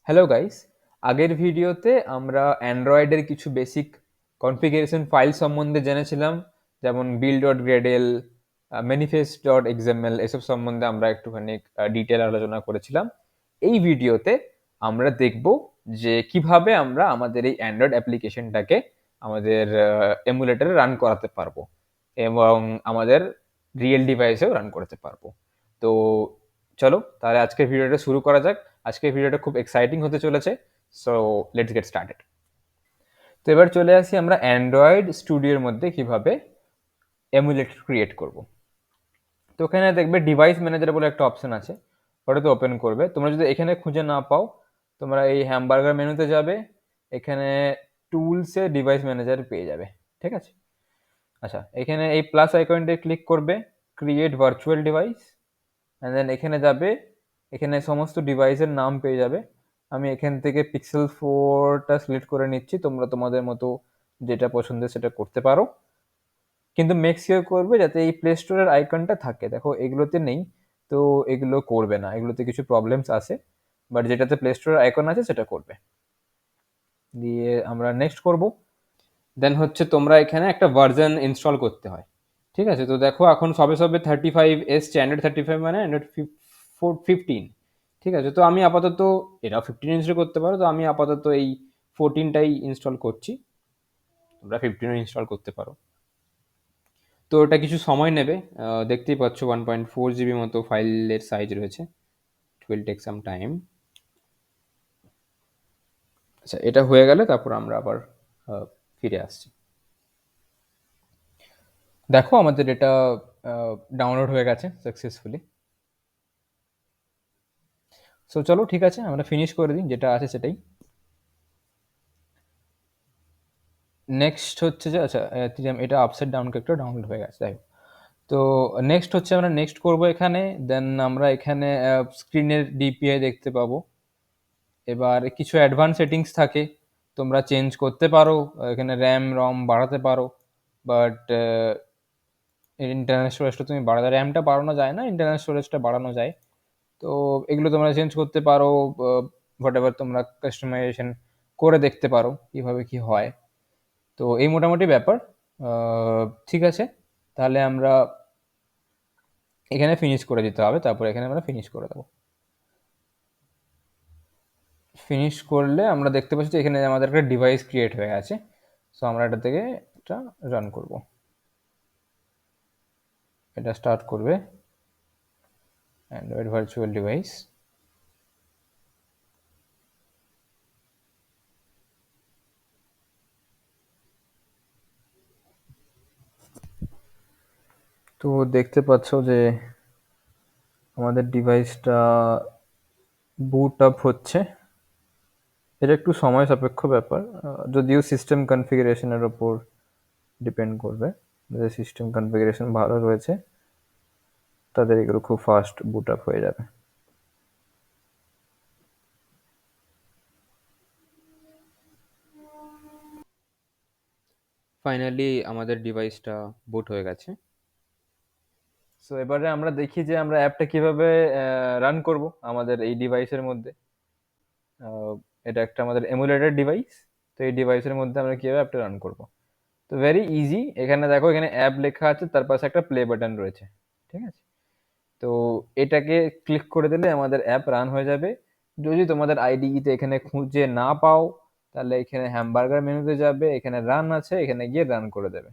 Hello guys, আগের ভিডিওতে আমরা অ্যান্ড্রয়েডের কিছু বেসিক কনফিগারেশন ফাইল সম্বন্ধে জেনেছিলাম, যেমন build.gradle, manifest.xml, এসব সম্বন্ধে আমরা একটুখানি ডিটেল আলোচনা করেছিলাম। এই ভিডিওতে আমরা দেখব যে কিভাবে আমরা আমাদের এই অ্যান্ড্রয়েড অ্যাপ্লিকেশনটাকে আমাদের এমুলেটরে রান করাতে পারবো এবং আমাদের রিয়েল ডিভাইসেও রান করতে পারবো। তো চলো তাহলে আজকের ভিডিওটা শুরু করা যাক। আজকের ভিডিওটা খুব এক্সাইটিং হতে চলেছে। So let's get started. তো এবার চলে আসি আমরা অ্যান্ড্রয়েড স্টুডিওর মধ্যে কিভাবে এমুলেটর ক্রিয়েট করব। তো ওখানে দেখবে ডিভাইস ম্যানেজার বলে একটা অপশন আছে, ওটাতে ওপেন করবে। তোমরা যদি এখানে খুঁজে না পাও, তোমরা এই হ্যামবার্গার মেনুতে যাবে, এখানে টুলসে ডিভাইস ম্যানেজার পেয়ে যাবে। ঠিক আছে, আচ্ছা, এখানে এই প্লাস আইকনটা ক্লিক করবে, create virtual device, and then এখানে যাবে, এখানে সমস্ত ডিভাইসের নাম পেয়ে যাবে। আমি এখান থেকে পিক্সেল 4টা সিলেক্ট করে নিচ্ছি, তোমরা তোমাদের মতো যেটা পছন্দ সেটা করতে পারো, কিন্তু মেক শিওর করবে যাতে এই প্লে স্টোরের আইকনটা থাকে। দেখো এগুলোতে নেই, তো এগুলো করবে না, এগুলোতে কিছু প্রবলেমস আছে, বাট যেটাতে প্লে স্টোরের আইকন আছে সেটা করবে। দিয়ে আমরা নেক্সট করব। দেন হচ্ছে তোমরা এখানে একটা ভার্জন ইনস্টল করতে হয়। ঠিক আছে, তো দেখো এখন সবে সবে 35 এসছে, অ্যান্ড্রয়েড 35 মানে অ্যান্ড্রয়েড 15। ঠিক আছে, তো আমি আপাতত, এরাও 15 ইনস্টল করতে পারো, তো আমি আপাতত এই 14টাই ইনস্টল করছি, তোমরা 15ও ইনস্টল করতে পারো। তো ওটা কিছু সময় নেবে, দেখতেই পাচ্ছ 1.4 জিবি মতো ফাইলের সাইজ রয়েছে। It will take some time. আচ্ছা, এটা হয়ে গেলে তারপর আমরা আবার ফিরে আসছি। দেখো আমাদের এটা ডাউনলোড হয়ে গেছে সাকসেসফুলি। সো চলো ঠিক আছে, আমরা ফিনিশ করে দিই, যেটা আছে সেটাই। নেক্সট হচ্ছে যে, আচ্ছা, এটা আপসাইড ডাউন একটা ডাউনলোড হয়ে গেছে, তাই। তো নেক্সট হচ্ছে আমরা নেক্সট করব এখানে। দেন আমরা এখানে স্ক্রিনের ডিপিআই দেখতে পাবো। এবার কিছু অ্যাডভান্স সেটিংস থাকে, তোমরা চেঞ্জ করতে পারো, এখানে র্যাম রম বাড়াতে পারো, বাট ইন্টারনাল স্টোরেজটা তুমি বাড়াতে, র্যামটা বাড়ানো যায় না, ইন্টারনাল স্টোরেজটা বাড়ানো যায়। তো এগুলো তোমরা চেঞ্জ করতে পারো, হোয়াট এভার তোমরা কাস্টমাইজেশন করে দেখতে পারো কিভাবে কি হয়। তো এই মোটামুটি ব্যাপার। ঠিক আছে, তাহলে আমরা এখানে ফিনিশ করে দিতে হবে, তারপর এখানে আমরা ফিনিশ করে দেবো। ফিনিশ করলে আমরা দেখতে পাচ্ছি যে এখানে আমাদের একটা ডিভাইস ক্রিয়েট হয়ে গেছে। সো আমরা এটা থেকে এটা রান করব, এটা স্টার্ট করবে অ্যান্ড্রয়েড ভার্চুয়াল ডিভাইস। তো দেখতে পাচ্ছ যে আমাদের ডিভাইসটা বুট আপ হচ্ছে। এটা একটু সময় সাপেক্ষ ব্যাপার, যদিও সিস্টেম কনফিগারেশনের ওপর ডিপেন্ড করবে। যদি সিস্টেম কনফিগারেশন ভালো রয়েছে তাদের এগুলো খুব ফাস্ট বুট আপ হয়ে যাবে। ফাইনালি আমাদের ডিভাইসটা বুট হয়ে গেছে। সো এবারে আমরা দেখি যে আমরা অ্যাপটা কিভাবে রান করব আমাদের এই ডিভাইসের মধ্যে। আহ, এটা একটা আমাদের এমুলেটেড ডিভাইস, তো এই ডিভাইসের মধ্যে আমরা কিভাবে অ্যাপটা রান করব। তো ভেরি ইজি, এখানে দেখো এখানে অ্যাপ লেখা আছে, তার পাশে একটা প্লে বাটন রয়েছে। ঠিক আছে, তো এটাকে ক্লিক করে দিলে আমাদের অ্যাপ রান হয়ে যাবে। যদি তোমাদের আইডিইতে এখানে খুঁজে না পাও, তাহলে এখানে হ্যামবার্গার মেনুতে যাবে, এখানে রান আছে, এখানে গিয়ে রান করে দেবে।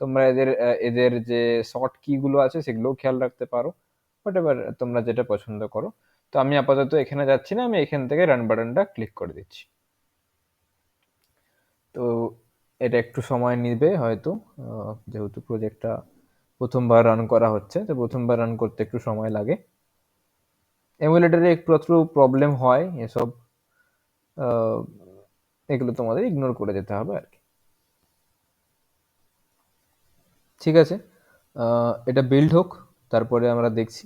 তোমরা এদের এদের যে শর্ট কি গুলো আছে সেগুলোও খেয়াল রাখতে পারো, বাট এবার তোমরা যেটা পছন্দ করো। তো আমি আপাতত এখানে যাচ্ছি না, আমি এখান থেকে রান বাটনটা ক্লিক করে দিচ্ছি। তো এটা একটু সময় নিবে হয়তো, যেহেতু প্রজেক্টটা প্রথমবার রান করা হচ্ছে, তো প্রথমবার রান করতে একটু সময় লাগে। এমুলেটরে একটু আধটু প্রবলেম হয় এসব, আহ, এগুলো তোমাদের ইগনোর করে যেতে হবে আর কি। ঠিক আছে, এটা বিল্ড হোক, তারপরে আমরা দেখছি।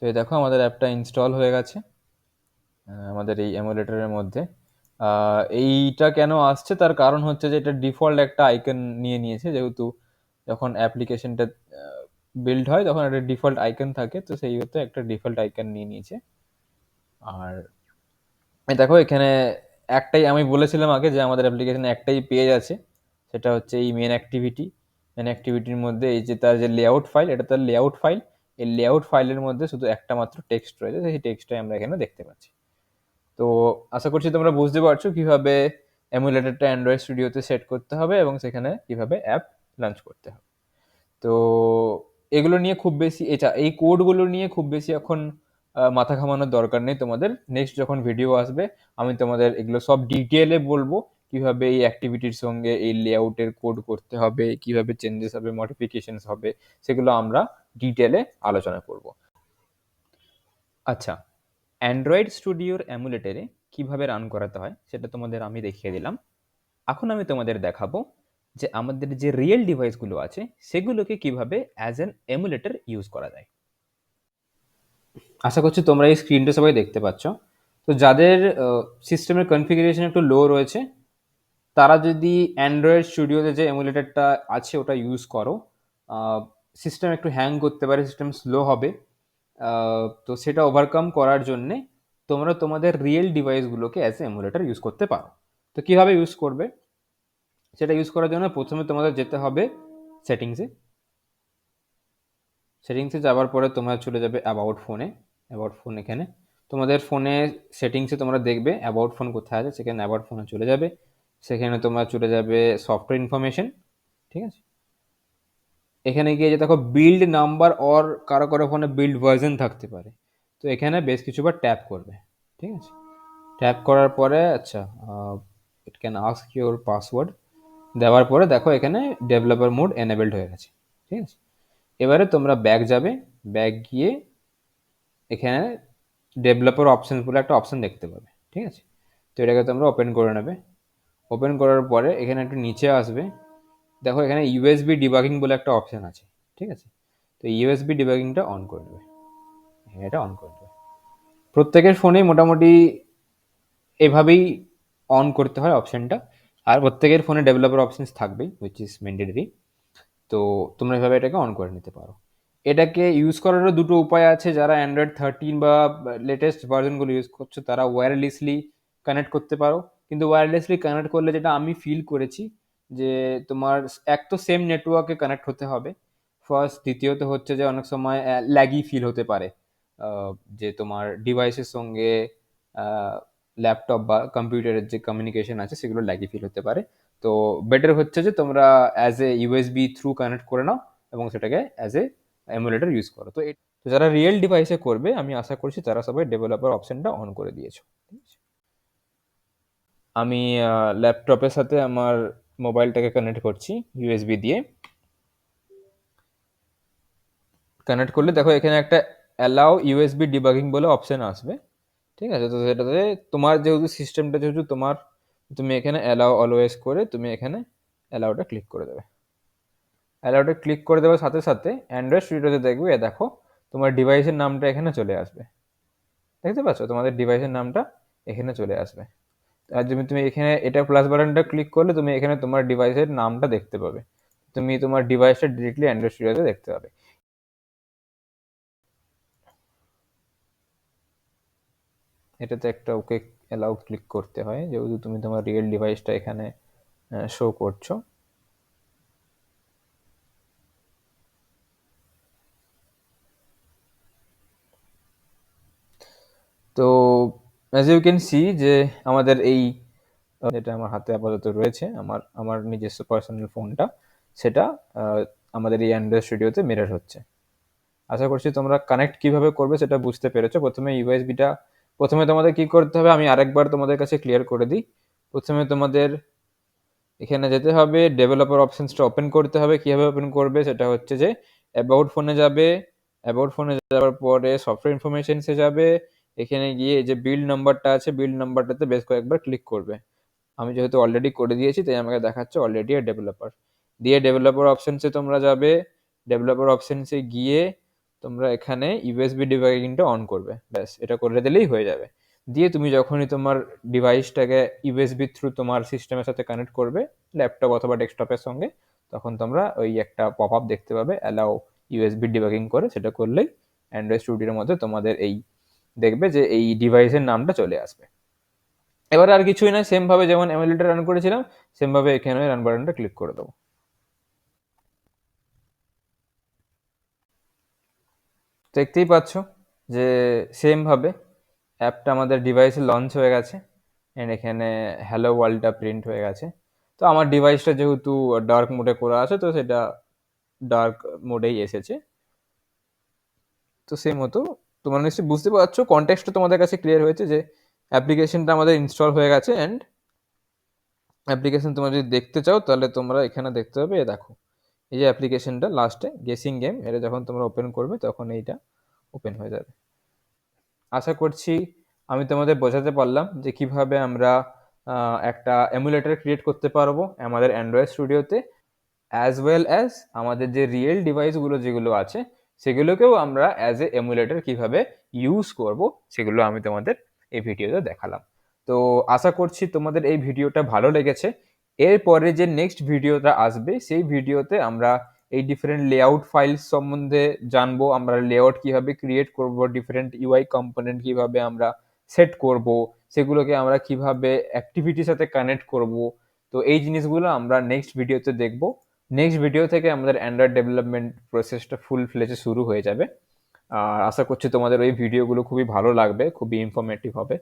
এই দেখো আমাদের অ্যাপটা ইনস্টল হয়ে গেছে আমাদের এই এমুলেটরের মধ্যে। এইটা কেন আসছে তার কারণ হচ্ছে যে এটা ডিফল্ট একটা আইকন নিয়ে নিয়েছে, যেহেতু যখন অ্যাপ্লিকেশনটা বিল্ড হয় তখন একটা ডিফল্ট আইকন থাকে, তো সেই হতে একটা ডিফল্ট আইকন নিয়ে নিয়েছে। আর এই দেখো এখানে একটাই, আমি বলেছিলাম আগে যে আমাদের অ্যাপ্লিকেশনে একটাই পেজ আছে, সেটা হচ্ছে এই মেন অ্যাক্টিভিটি। মেন অ্যাক্টিভিটির মধ্যে এই যে তার যে লেআউট ফাইল, এটা তার লেআউট ফাইল। এই লেআউট ফাইলের মধ্যে শুধু একটা মাত্র টেক্সট রয়েছে, সেই টেক্সটটাই আমরা এখানে দেখতে পাচ্ছি। তো আশা করছি তোমরা বুঝতে পারছো কিভাবে এমুলেটরটা অ্যান্ড্রয়েড স্টুডিওতে সেট করতে হবে এবং সেখানে কিভাবে অ্যাপ লঞ্চ করতে হবে। তো এগুলো নিয়ে খুব বেশি, এটা এই কোডগুলো নিয়ে খুব বেশি এখন মাথা ঘামানোর দরকার নেই তোমাদের। নেক্সট যখন ভিডিও আসবে আমি তোমাদের এগুলো সব ডিটেলে বলবো, কিভাবে এই অ্যাক্টিভিটির সঙ্গে এই লেআউটের কোড করতে হবে, কিভাবে চেঞ্জেস হবে, মডিফিকেশনস হবে, সেগুলো আমরা ডিটেলে আলোচনা করব। আচ্ছা, অ্যান্ড্রয়েড স্টুডিওর এমুলেটরে কিভাবে রান করাতে হয় সেটা তোমাদের আমি দেখিয়ে দিলাম। এখন আমি তোমাদের দেখাবো যে আমাদের যে রিয়েল ডিভাইসগুলো আছে সেগুলোকে কিভাবে অ্যাজ অ্যান এমুলেটর ইউজ করা যায়। আশা করছি তোমরা এই স্ক্রিনটা সবাই দেখতে পাচ্ছ। তো যাদের সিস্টেমের কনফিগারেশন একটু লো রয়েছে, তারা যদি অ্যান্ড্রয়েড স্টুডিওতে যে এমুলেটরটা আছে ওটা ইউজ করো, সিস্টেম একটু হ্যাং করতে পারে, সিস্টেম স্লো হবে। তো সেটা ওভারকাম করার জন্যে তোমরা তোমাদের রিয়েল ডিভাইসগুলোকে অ্যাজ এ এমুলেটর ইউজ করতে পারো। তো কীভাবে ইউজ করবে সেটা ইউজ করার জন্য প্রথমে তোমাদের যেতে হবে সেটিংসে। সেটিংসে যাওয়ার পরে তোমরা চলে যাবে অ্যাবাউট ফোনে। অ্যাবাউট ফোন এখানে তোমাদের ফোনে সেটিংসে তোমরা দেখবে অ্যাবাউট ফোন কোথায় আছে, সেখানে অ্যাবাউট ফোনে চলে যাবে। সেখানে তোমরা চলে যাবে সফটওয়্যার ইনফরমেশন, ঠিক আছে। এখানে গিয়ে যে দেখো বিল্ড নাম্বার অর কারো কারো ফোনে বিল্ড ভার্জন থাকতে পারে, তো এখানে বেশ কিছুবার ট্যাপ করবে, ঠিক আছে। ট্যাপ করার পরে আচ্ছা it can ask your password দেওয়ার পরে দেখো এখানে ডেভেলপার মোড এনেবেলড হয়ে গেছে, ঠিক আছে। এবারে তোমরা ব্যাক যাবে, ব্যাক গিয়ে এখানে ডেভেলপার অপশন বলে একটা অপশন দেখতে পাবে, ঠিক আছে। তো এটাকে তোমরা ওপেন করে নেবে। ওপেন করার পরে এখানে একটু নিচে আসবে, দেখো এখানে ইউএসবি ডিবাগিং বলে একটা অপশন আছে, ঠিক আছে। তো ইউএসবি ডিবাগিংটা অন করে নেবে, এটা অন করে নেবে। প্রত্যেকের ফোনেই মোটামুটি এভাবেই অন করতে হয় অপশনটা। আর প্রত্যেকের ফোনে ডেভেলপার অপশনস থাকবেই, হুইচ ইজ ম্যান্ডেটরি। তো তোমরা এভাবে এটাকে অন করে নিতে পারো। এটাকে ইউজ করারও দুটো উপায় আছে। যারা অ্যান্ড্রয়েড 13 বা লেটেস্ট ভার্জনগুলো ইউজ করছো তারা ওয়্যারলেসলি কানেক্ট করতে পারো, কিন্তু ওয়্যারলেসলি কানেক্ট করলে যেটা আমি ফিল করেছি যে তোমার এক তো সেম নেটওয়ার্কে কানেক্ট হতে হবে ফার্স্ট, দ্বিতীয়ত হচ্ছে যে অনেক সময় ল্যাগি ফিল হতে পারে, যে তোমার ডিভাইসের সঙ্গে ল্যাপটপ বা কম্পিউটারের যে কমিউনিকেশন আছে সেগুলো ল্যাগি ফিল হতে পারে। তো বেটার হচ্ছে যে তোমরা as a USB through connect করে নাও এবং সেটাকে অ্যাজ এ এমুলেটর ইউজ করো। তো যারা রিয়েল ডিভাইসে করবে আমি আশা করছি তারা সবাই ডেভেলপার অপশনটা অন করে দিয়েছো, ঠিক আছে। আমি ল্যাপটপের সাথে আমার মোবাইলটাকে কানেক্ট করছি ইউএসবি দিয়ে। কানেক্ট করলে দেখো এখানে একটা অ্যালাউ ইউএসবি ডিবাগিং বলে অপশন আসবে, ঠিক আছে। তো সেটাতে তোমার যেহেতু সিস্টেমটা যেহেতু তোমার, তুমি এখানে অ্যালাউ অলওয়েজ করে তুমি এখানে অ্যালাউটা ক্লিক করে দেবে। অ্যালাউটা ক্লিক করে দেওয়ার সাথে সাথে অ্যান্ড্রয়েড স্টুডিওতে দেখবে দেখো তোমার ডিভাইসের নামটা এখানে চলে আসবে, দেখতে পাচ্ছ তোমাদের ডিভাইসের নামটা এখানে চলে আসবে। আর তুমি তুমি এখানে এটা প্লাস বাটনটা ক্লিক করলে তুমি এখানে তোমার ডিভাইসের নামটা দেখতে পাবে, তুমি তোমার ডিভাইসটা ডিরেক্টলি অ্যান্ড্রয়েড স্টুডিওতে দেখতে পাবে। এটাতে একটা ওকে অ্যালাউ ক্লিক করতে হয় যেহেতু তুমি তোমার রিয়েল ডিভাইসটা এখানে শো করছো। তো অ্যাজ ইউ ক্যান সি যে আমাদের এই যেটা আমার হাতে আপাতত রয়েছে আমার আমার নিজস্ব পার্সোনাল ফোনটা, সেটা আমাদের এই অ্যান্ড্রয়েড স্টুডিওতে মিরর হচ্ছে। আশা করছি তোমরা কানেক্ট কিভাবে করবে সেটা বুঝতে পেরেছো। প্রথমে ইউএসবিটা, প্রথমে তোমাদের কি করতে হবে আমি আরেকবার তোমাদের কাছে ক্লিয়ার করে দিই। প্রথমে তোমাদের এখানে যেতে হবে, ডেভেলপার অপশনসটা ওপেন করতে হবে। কীভাবে ওপেন করবে সেটা হচ্ছে যে অ্যাবাউট ফোনে যাবে, অ্যাবাউট ফোনে যাওয়ার পরে সফটওয়্যার ইনফরমেশনসে যাবে, এখানে গিয়ে যে বিল্ড নাম্বারটা আছে বিল্ড নাম্বারটাতে বেশ কয়েকবার ক্লিক করবে। আমি যেহেতু অলরেডি করে দিয়েছি তাই আমাকে দেখাচ্ছে অলরেডি ডেভেলপার। দিয়ে ডেভেলপার অপশনসে তোমরা যাবে, ডেভেলপার অপশনসে গিয়ে তোমরা এখানে ইউএসবি ডিবাগিংটা অন করবে, ব্যাস এটা করে দিলেই হয়ে যাবে। দিয়ে তুমি যখনই তোমার ডিভাইসটাকে ইউএসবি থ্রু তোমার সিস্টেমের সাথে কানেক্ট করবে, ল্যাপটপ অথবা ডেস্কটপের সঙ্গে, তখন তোমরা ওই একটা পপ আপ দেখতে পাবে অ্যালাউ ইউএসবি ডিবাগিং করে, সেটা করলেই অ্যান্ড্রয়েড স্টুডিওর মধ্যে তোমাদের এই দেখবে যে এই ডিভাইসের নামটা চলে আসবে। এবার আর কিছুই না, সেম ভাবে যেমন এমুলেটর রান করেছিলাম সেম ভাবে এখানে রান বাটনটা ক্লিক করে দেবো। দেখতেই পাচ্ছ যে সেম ভাবে অ্যাপটা আমাদের ডিভাইসে লঞ্চ হয়ে গেছে, এন্ড এখানে হ্যালো ওয়ার্ল্ডটা প্রিন্ট হয়ে গেছে। তো আমার ডিভাইসটা যেহেতু ডার্ক মোডে করা আছে, তো সেটা ডার্ক মোডেই এসেছে। তো সেই মতো তোমরা নিশ্চয়ই বুঝতে পারছো, কনটেক্সটটা তোমাদের কাছে ক্লিয়ার হয়েছে যে অ্যাপ্লিকেশনটা আমাদের ইনস্টল হয়ে গেছে। অ্যান্ড অ্যাপ্লিকেশন তোমরা যদি দেখতে চাও তাহলে তোমরা এখানে দেখতে পাবে, এ দেখো এই যে অ্যাপ্লিকেশনটা লাস্টে গেসিং গেম, এটা যখন তোমরা ওপেন করবে তখন এইটা ওপেন হয়ে যাবে। আশা করছি আমি তোমাদের বোঝাতে পারলাম যে কিভাবে আমরা একটা এমুলেটর ক্রিয়েট করতে পারবো আমাদের অ্যান্ড্রয়েড স্টুডিওতে, অ্যাজ ওয়েল অ্যাজ আমাদের যে রিয়েল ডিভাইসগুলো যেগুলো আছে সেগুলোকেও আমরা অ্যাজ এ এমুলেটর কিভাবে ইউজ করব সেগুলো আমি তোমাদের এই ভিডিওতে দেখালাম। তো আশা করছি তোমাদের এই ভিডিওটা ভালো লেগেছে। এরপরে যে নেক্সট ভিডিওটা আসবে সেই ভিডিওতে আমরা এই ডিফারেন্ট লেআউট ফাইলস সম্বন্ধে জানবো, আমরা লেআউট কিভাবে ক্রিয়েট করব, ডিফারেন্ট ইউআই কম্পোনেন্ট কিভাবে আমরা সেট করব, সেগুলোকে আমরা কিভাবে অ্যাক্টিভিটির সাথে কানেক্ট করব। তো এই জিনিসগুলো আমরা নেক্সট ভিডিওতে দেখবো। নেক্সট ভিডিও থেকে আমাদের অ্যান্ড্রয়েড ডেভেলপমেন্ট প্রসেসটা ফুল ফ্লেজে শুরু হয়ে যাবে। আর আশা করছি তোমাদের ওই ভিডিওগুলো খুবই ভালো লাগবে, খুবই ইনফরমেটিভ হবে।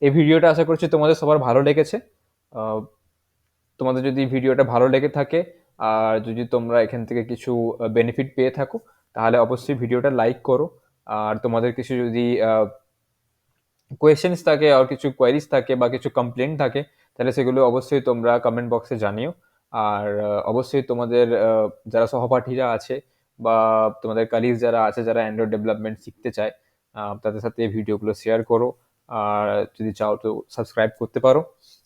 এই ভিডিওটা আশা করছি তোমাদের সবার ভালো লেগেছে। তোমাদের যদি ভিডিওটা ভালো লেগে থাকে আর যদি তোমরা এখান থেকে কিছু বেনিফিট পেয়ে থাকো, তাহলে অবশ্যই ভিডিওটা লাইক করো। আর তোমাদের কিছু যদি কোয়েশ্চেন্স থাকে আর কিছু কোয়ারিজ থাকে বা কিছু কমপ্লেন থাকে, তাহলে সেগুলো অবশ্যই তোমরা কমেন্ট বক্সে জানিও। আর অবশ্যই তোমাদের যারা সহপাঠীরা আছে বা তোমাদের কালিগ যারা আছে যারা অ্যান্ড্রয়েড ডেভেলপমেন্ট শিখতে চায়, তাদের সাথে এই ভিডিওগুলো শেয়ার করো। আর যদি চাও তো সাবস্ক্রাইব করতে পারো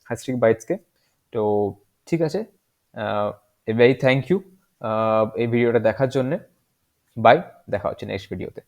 হ্যাস্ট্রিক বাইটসকে। তো ঠিক আছে, এ ভেরি থ্যাংক ইউ এই ভিডিওটা দেখার জন্যে। বাই, দেখা হচ্ছে নেক্সট ভিডিওতে।